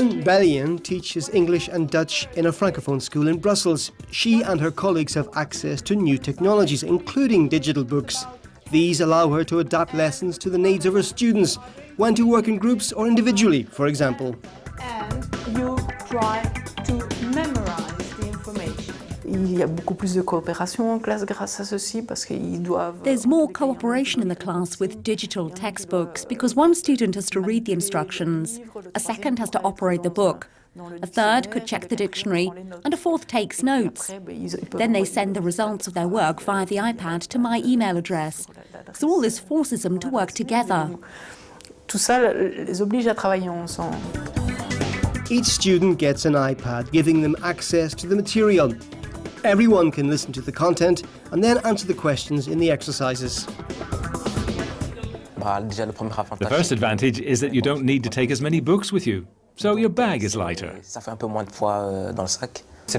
Anne Belien teaches English and Dutch in a francophone school in Brussels. She and her colleagues have access to new technologies, including digital books. These allow her to adapt lessons to the needs of her students, when to work in groups or individually, for example. And you try to memorize the information. Il y a beaucoup plus de coopération en classe grâce à ceci parce qu'ils doivent. There's more cooperation in the class with digital textbooks because one student has to read the instructions, a second has to operate the book, a third could check the dictionary, and a fourth takes notes. Then they send the results of their work via the iPad to my email address. So all this forces them to work together. Tout ça les oblige à travailler ensemble. Each student gets an iPad, giving them access to the material. Everyone can listen to the content and then answer the questions in the exercises. The first advantage is that you don't need to take as many books with you, so your bag is lighter. C'est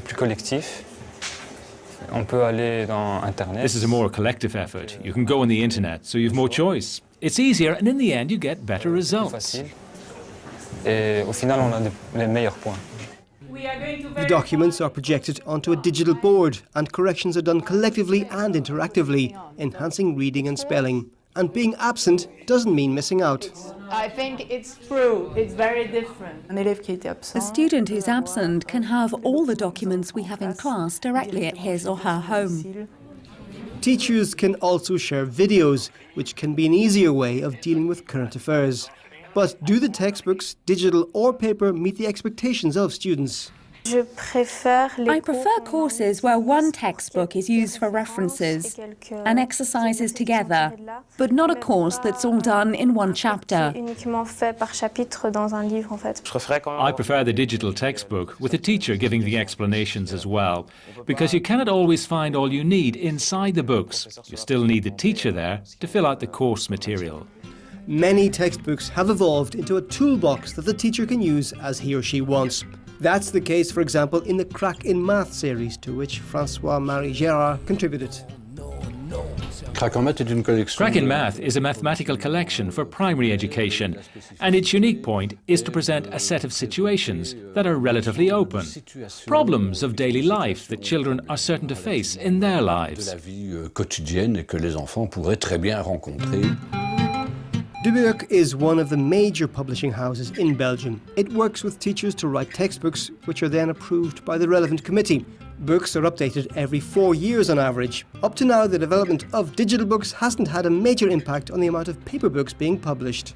plus collectif. On peut aller dans Internet. This is a more collective effort. You can go on the internet, so you've more choice. It's easier, and in the end, you get better results. Et au final, on a les meilleurs points. The documents are projected onto a digital board, and corrections are done collectively and interactively, enhancing reading and spelling. And being absent doesn't mean missing out. I think it's true. It's very different. Un élève qui a été absent. A student who's absent can have all the documents we have in class directly at his or her home. Teachers can also share videos, which can be an easier way of dealing with current affairs. But do the textbooks, digital or paper, meet the expectations of students? I prefer courses where one textbook is used for references and exercises together, but not a course that's all done in one chapter. I prefer the digital textbook with a teacher giving the explanations as well, because you cannot always find all you need inside the books. You still need the teacher there to fill out the course material. Many textbooks have evolved into a toolbox that the teacher can use as he or she wants. That's the case, for example, in the Crack in Math series, to which François-Marie Gérard contributed. Crack in Math is a mathematical collection for primary education, and its unique point is to present a set of situations that are relatively open, problems of daily life that children are certain to face in their lives. De Boek is one of the major publishing houses in Belgium. It works with teachers to write textbooks, which are then approved by the relevant committee. Books are updated every 4 years on average. Up to now, the development of digital books hasn't had a major impact on the amount of paper books being published.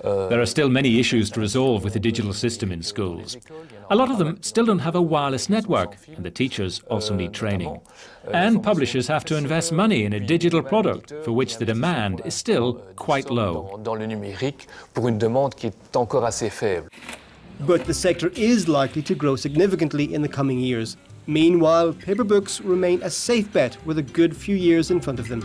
There are still many issues to resolve with the digital system in schools. A lot of them still don't have a wireless network, and the teachers also need training. And publishers have to invest money in a digital product for which the demand is still quite low. But the sector is likely to grow significantly in the coming years. Meanwhile, paper books remain a safe bet with a good few years in front of them.